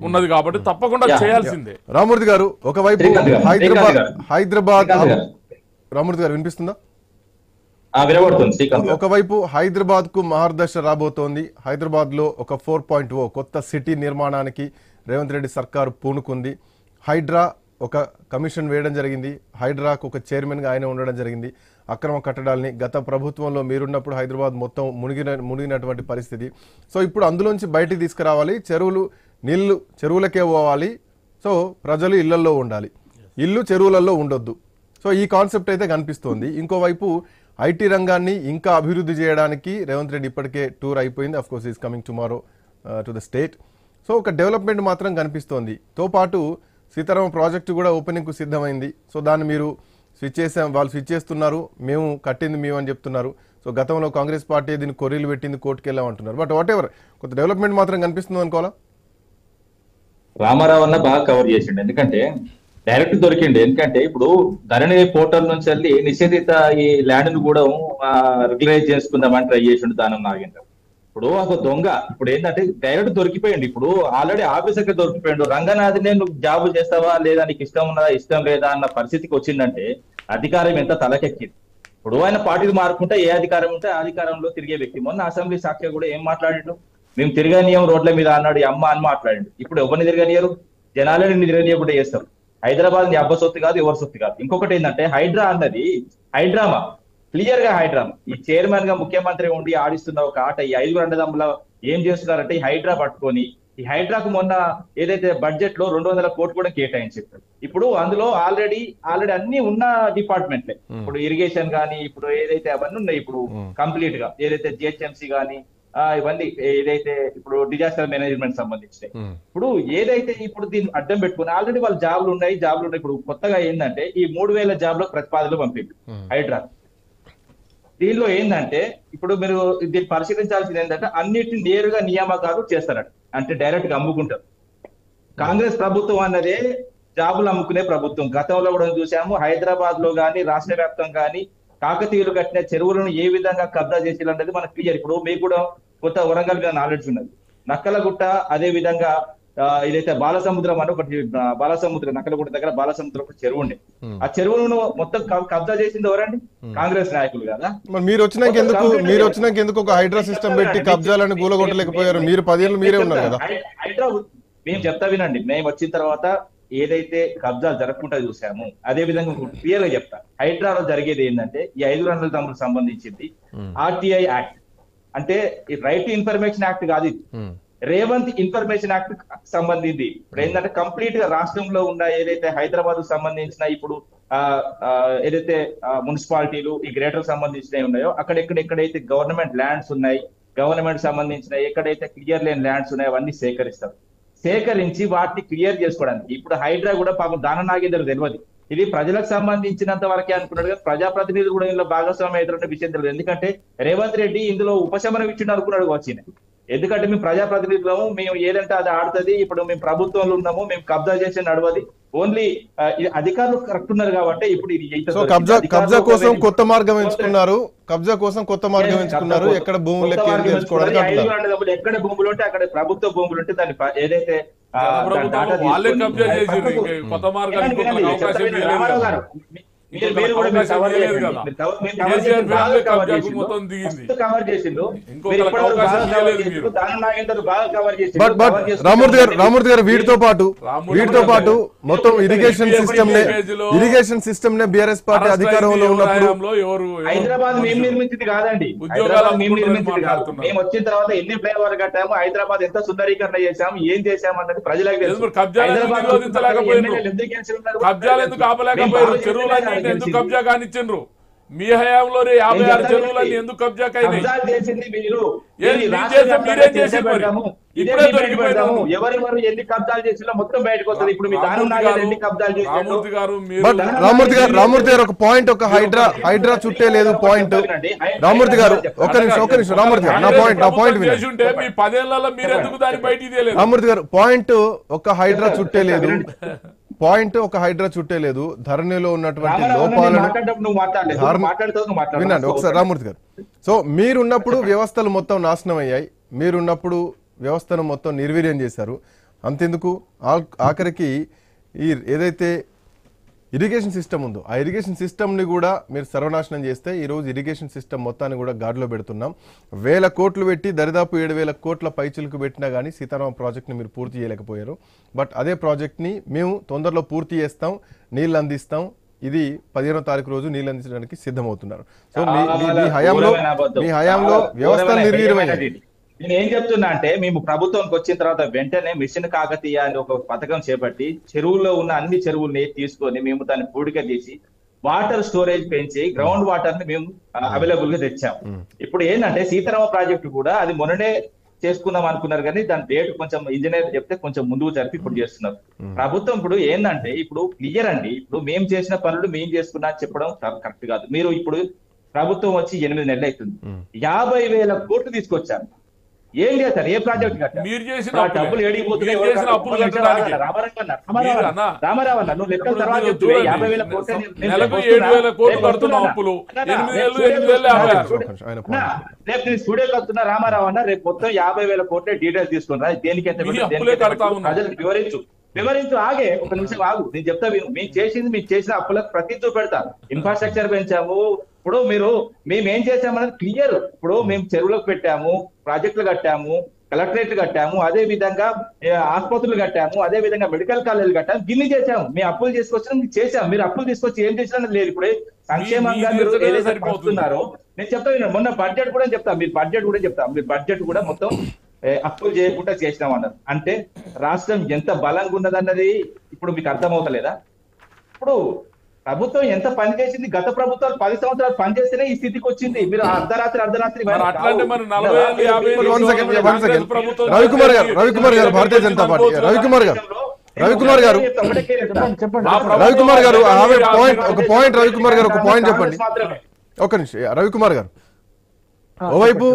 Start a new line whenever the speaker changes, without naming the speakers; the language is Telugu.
ఉన్నది కాబట్టి తప్పకుండా చేయాల్సిందే.
రామూర్తి గారు, ఒకవైపు హైదరాబాద్ రామూర్తి గారు వినిపిస్తుందా? ఒకవైపు హైదరాబాద్ కు మహర్దశ రాబోతోంది. హైదరాబాద్ లో ఒక 4.0 కొత్త సిటీ నిర్మాణానికి రేవంత్ రెడ్డి సర్కారు పూనుకుంది. హైడ్రా ఒక కమిషన్ వేయడం జరిగింది. హైడ్రాకు ఒక చైర్మన్ గా ఆయన ఉండడం జరిగింది. అక్రమ కట్టడాల్ని గత ప్రభుత్వంలో మీరున్నప్పుడు హైదరాబాద్ మొత్తం మునిగినటువంటి పరిస్థితి. సో ఇప్పుడు అందులోంచి బయటికి తీసుకురావాలి. నీళ్లు చెరువులకే పోవాలి. సో ప్రజలు ఇళ్లలో ఉండాలి, ఇల్లు చెరువులలో ఉండొద్దు. సో ఈ కాన్సెప్ట్ అయితే కనిపిస్తోంది. ఇంకోవైపు ఐటీ రంగాన్ని ఇంకా అభివృద్ధి చేయడానికి రేవంత్ రెడ్డి ఇప్పటికే టూర్ అయిపోయింది. Of course is coming tomorrow to the state. So ఒక డెవలప్మెంట్ మాత్రం కనిపిస్తోంది. తో పాటు సీతారామ ప్రాజెక్టు కూడా ఓపెనింగ్కు సిద్ధమైంది. సో దాన్ని మీరు వాళ్ళు స్విచ్ చేస్తున్నారు. మేము కట్టింది మేము అని చెప్తున్నారు. సో గతంలో కాంగ్రెస్ పార్టీ దీన్ని కొర్రీలు పెట్టింది, కోర్టుకు వెళ్ళామంటున్నారు. బట్ వాట్ ఎవర్, కొంత డెవలప్మెంట్ మాత్రం కనిపిస్తుంది అనుకోవాలా?
రామారావు అన్న బాగా కవర్ చేసిండు. ఎందుకంటే డైరెక్ట్ దొరికిండు. ఎందుకంటే ఇప్పుడు ధరణి పోర్టల్ నుంచి వెళ్ళి నిషేధిత ఈ ల్యాండ్ ను కూడా రెగ్యులైజ్ చేసుకుందామని ట్రై చేసిండు దానం నాగేంద్ర. ఇప్పుడు ఒక దొంగ ఇప్పుడు ఏంటంటే డైరెక్ట్ దొరికిపోయిండు. ఇప్పుడు ఆల్రెడీ ఆఫీసర్కి దొరికిపోయిండు. రంగనాథ్ని నువ్వు జాబ్ చేస్తావా లేదా, నీకు ఇష్టం ఉన్నదా ఇష్టం లేదా అన్న పరిస్థితికి వచ్చిందంటే అధికారం ఎంత తలకెక్కింది. ఇప్పుడు ఆయన పార్టీలు మారుకుంటే ఏ అధికారం ఉంటే ఆ అధికారంలో తిరిగే వ్యక్తి. మొన్న అసెంబ్లీ సాక్షి కూడా ఏం మాట్లాడిండు, మేము తిరగనీయం రోడ్ల మీద అన్నాడు, అమ్మ అని మాట్లాడిండు. ఇప్పుడు ఎవరిని తిరగనియరు, జనాలని తిరగనీయకుండా చేస్తారు. హైదరాబాద్ నీ అబ్బ సొత్తు కాదు, ఎవరి సొత్తు కాదు. ఇంకొకటి ఏంటంటే హైడ్రా అన్నది హైడ్రామా, క్లియర్ గా హైడ్రామా. ఈ చైర్మన్ గా ముఖ్యమంత్రి ఉండి ఆడిస్తున్న ఒక ఆట. ఈ 5 అన్నదమ్ముల ఏం చేస్తున్నారంటే ఈ హైడ్రా పట్టుకొని, ఈ హైడ్రాకు మొన్న ఏదైతే బడ్జెట్ లో 200 కోట్లు కూడా కేటాయించారు. ఇప్పుడు అందులో ఆల్రెడీ అన్ని ఉన్న డిపార్ట్మెంట్లే. ఇప్పుడు ఇరిగేషన్ గానీ, ఇప్పుడు ఏదైతే అవన్నీ ఉన్నాయి ఇప్పుడు కంప్లీట్ గా, ఏదైతే జిహెచ్ఎంసీ గానీ ఇవన్నీ ఏదైతే ఇప్పుడు డిజాస్టర్ మేనేజ్మెంట్ సంబంధించినవి. ఇప్పుడు ఏదైతే ఇప్పుడు దీన్ని అడ్డం పెట్టుకుని ఆల్రెడీ వాళ్ళ జాబ్లు ఉన్నాయి. ఇప్పుడు కొత్తగా ఏంటంటే ఈ 3000 జాబ్లకు ప్రతిపాదనలు పంపింది హైడ్రా. దీనిలో ఏంటంటే ఇప్పుడు మీరు దీన్ని పరిశీలించాల్సింది ఏంటంటే అన్నిటిని నేరుగా నియామకాలు చేస్తారట, అంటే డైరెక్ట్ గా అమ్ముకుంటారు. కాంగ్రెస్ ప్రభుత్వం అన్నదే జాబులు అమ్ముకునే ప్రభుత్వం. గతంలో కూడా చూసాము. హైదరాబాద్ లో గానీ రాష్ట్ర వ్యాప్తంగా కానీ కాకతీయులు కట్టిన చెరువులను ఏ విధంగా కబ్జా చేసేది మనకు క్లియర్. ఇప్పుడు మీకు కూడా కొత్త వరంగల్ మీద నాలెడ్జ్ ఉన్నది. నక్కలగుట్ట, అదే విధంగా ఇదైతే బాలసముద్రం అని ఒకటి, బాలసముద్రం నక్కలగుట్ట దగ్గర బాలసముద్రం ఒక చెరువు ఉండే. ఆ చెరువును మొత్తం కబ్జా చేసింది ఎవరండి? కాంగ్రెస్ నాయకులు కదా.
మీరు వచ్చినాక ఎందుకు ఒక హైడ్రా సిస్టమ్ పెట్టి కబ్జాలను కూలగొట్టలేకపోయారు? మీరు 10 ఏళ్ళు మీరే ఉన్నారు కదా.
హైడ్రా మేము చెప్తా వినండి. మేము వచ్చిన తర్వాత ఏదైతే కబ్జాలు జరగకుండా చూసాము అదే విధంగా క్లియర్ గా చెప్తా. హైడ్రాలో జరిగేది ఏంటంటే ఈ 5 అన్నదమ్ములకు సంబంధించింది ఆర్టీఐ యాక్ట్, అంటే రైట్ టు ఇన్ఫర్మేషన్ యాక్ట్ కాదు ఇది, రేవంత్ ఇన్ఫర్మేషన్ యాక్ట్ సంబంధించి. ఇప్పుడు ఏంటంటే కంప్లీట్ గా రాష్ట్రంలో ఉన్న ఏదైతే హైదరాబాద్ కు సంబంధించిన ఇప్పుడు ఏదైతే మున్సిపాలిటీలు ఈ గ్రేటర్ సంబంధించినవి ఉన్నాయో ఎక్కడైతే గవర్నమెంట్ ల్యాండ్స్ ఉన్నాయి, గవర్నమెంట్ సంబంధించిన ఎక్కడైతే క్లియర్ లేని ల్యాండ్స్ ఉన్నాయో అవన్నీ సేకరించి వాటిని క్లియర్ చేసుకోవడానికి. ఇప్పుడు హైడ్రా కూడా పాపం దాన నాగేందర్ తెలియదు, ఇది ప్రజలకు సంబంధించినంత వరకే అనుకున్నాడు కదా. ప్రజాప్రతినిధులు కూడా ఇందులో భాగస్వామ్యం అవుతున్న విషయం తెలియదు. ఎందుకంటే రేవంత్ రెడ్డి ఇందులో ఉపశమనం ఇచ్చిండు అనుకున్నాడు వచ్చిన. ఎందుకంటే మేము ప్రజాప్రతినిధులము, మేము ఏదంటే అది ఆడుతుంది. ఇప్పుడు మేము ప్రభుత్వంలో ఉన్నాము, మేము కబ్జా చేసి నడవది. ఓన్లీ అధికారులు కరెక్ట్ ఉన్నారు కాబట్టి ఇప్పుడు
కబ్జా కోసం కొత్త మార్గం ఎంచుకున్నారు. ఎక్కడ భూములు
ఎక్కడ భూములు ఉంటే అక్కడ ప్రభుత్వ భూములు ఉంటే దాన్ని ఏదైతే రామారావు గారు
రామూర్తి గారు వీటితో పాటు మొత్తం ఇరిగేషన్ సిస్టమ్ నే బీఆర్ఎస్ పార్టీ అధికారంలో ఉన్నప్పుడు
హైదరాబాద్ మేము నిర్మించింది కాదండి. మేము వచ్చిన తర్వాత ఎన్ని ఫ్లైఓవర్ కట్టాము, హైదరాబాద్ ఎంత సుందరీకరణ చేశాము, ఏం చేశాము అన్నది ప్రజలకు తెలుసు.
ఎందుకు కబ్జా కానిచ్చిండ్రు? మీ హయాంలోనే 56 చెరువులన్నీ ఎందుకు కబ్జా కాయినాయి?
ఎన్ని కబ్జాలు చేసినా మొత్తం బయటకు వస్తుంది. ఇప్పుడు మీ ఎన్ని కబ్జాలు
రామూర్తి గారు ఒక పాయింట్, ఒక హైడ్రా చుట్టే లేదు పాయింట్. రామూర్తి గారు ఒక నిమిషం రామూర్తి గారు నా పాయింట్
మీ 10 ఏళ్లలో మీరు ఎందుకు దాన్ని బయటికి తీయలేదు?
రామూర్తి గారు పాయింట్, ఒక హైడ్రా చుట్టే లేదు. ధరణిలో ఉన్నటువంటి లోపాలను వినండి ఒకసారి రామూర్తి గారు. సో మీరున్నప్పుడు వ్యవస్థలు మొత్తం నాశనం అయ్యాయి, మీరున్నప్పుడు వ్యవస్థను మొత్తం నిర్వీర్యం చేశారు. అంతెందుకు ఆఖరికి ఈ ఏదైతే ఇరిగేషన్ సిస్టమ్ ఉందో ఆ ఇరిగేషన్ సిస్టమ్ని కూడా మీరు సర్వనాశనం చేస్తే ఈరోజు ఇరిగేషన్ సిస్టమ్ మొత్తాన్ని కూడా గాడిలో పెడుతున్నాం. 1000 కోట్లు పెట్టి దరిదాపు 7000 కోట్ల పైచిలకు పెట్టినా కానీ సీతారామ ప్రాజెక్ట్ని మీరు పూర్తి చేయలేకపోయారు. బట్ అదే ప్రాజెక్ట్ని మేము తొందరలో పూర్తి చేస్తాం, నీళ్ళు అందిస్తాం, ఇది 15వ తారీఖు రోజు నీళ్ళు అందించడానికి సిద్ధమవుతున్నారు. సో మీ హయాంలో వ్యవస్థలు నిర్వీర్యమైనది.
నేను ఏం చెప్తున్నా అంటే మేము ప్రభుత్వానికి వచ్చిన తర్వాత వెంటనే మిషన్ కాకతీయ అని ఒక పథకం చేపట్టి చెరువుల్లో ఉన్న అన్ని చెరువుల్ని తీసుకొని మేము దాన్ని పూడిక చేసి వాటర్ స్టోరేజ్ పెంచి గ్రౌండ్ వాటర్ ని మేము అవైలబుల్ గా తెచ్చాము. ఇప్పుడు ఏంటంటే సీతారామ ప్రాజెక్టు కూడా అది మొన్ననే చేసుకుందాం అనుకున్నారు కానీ దాని డేట్ కొంచెం ఇంజనీర్ చెప్తే కొంచెం ముందుకు జరిపి ఇప్పుడు చేస్తున్నారు. ప్రభుత్వం ఇప్పుడు ఏంటంటే ఇప్పుడు క్లియర్ అండి, ఇప్పుడు మేము చేసిన పనులు మేము చేసుకున్నా చెప్పడం కరెక్ట్ కాదు. మీరు ఇప్పుడు ప్రభుత్వం వచ్చి 8 నెలలు అవుతుంది, 50,000 కోట్లు తీసుకొచ్చారు. ఏం చేస్తారు? ఏ ప్రాజెక్ట్ డబ్బులు ఏడిపోతున్నాయి? రామారావు అన్న నువ్వు లెక్కల తర్వాత 50,000 కోట్లు రేపు స్టూడియోకి వస్తున్నా రామారావు అన్న రేపు మొత్తం 50,000 కోట్ల డీటెయిల్స్ తీసుకున్నా దేనికి ఎంత ప్రజలకు వివరించు. ఆగే ఒక నిమిషం ఆగు, నేను చెప్తా విను. మేము చేసిన అప్పులకు ప్రతి చూపెడతా. ఇన్ఫ్రాస్ట్రక్చర్ పెంచాము. ఇప్పుడు మేమేం చేసామన్నది క్లియర్. ఇప్పుడు మేము చెరువులకు పెట్టాము, ప్రాజెక్టులు కట్టాము, కలెక్టరేట్లు కట్టాము, అదే విధంగా ఆసుపత్రులు కట్టాము, అదే విధంగా మెడికల్ కాలేజీలు కట్టాము. గిన్ని చేసాము. మేము అప్పులు తీసుకొచ్చినా చేసాము. మీరు అప్పులు తీసుకొచ్చి ఏం చేసినా లేదు. ఇప్పుడే సంక్షేమంగా మీరు ఏదైతే పడుతున్నారో నేను చెప్తా విన్నాను. మొన్న బడ్జెట్ కూడా చెప్తా, మీరు బడ్జెట్ కూడా మొత్తం అప్పులు చేయకుండా చేసినాం అన్నారు. అంటే రాష్ట్రం ఎంత బలంగా ఉన్నదన్నది ఇప్పుడు మీకు అర్థమవుతలేదా? ఇప్పుడు ప్రభుత్వం ఎంత పని చేసింది? గత ప్రభుత్వాలు 10 సంవత్సరాలు పనిచేస్తేనే ఈ స్థితికి వచ్చింది. మీరు అర్ధరాత్రి
రవికుమార్ గారు భారతీయ జనతా పార్టీ రవికుమార్ గారు ఒక పాయింట్ చెప్పండి. ఒక నిమిషం రవికుమార్ గారు, ఓవైపు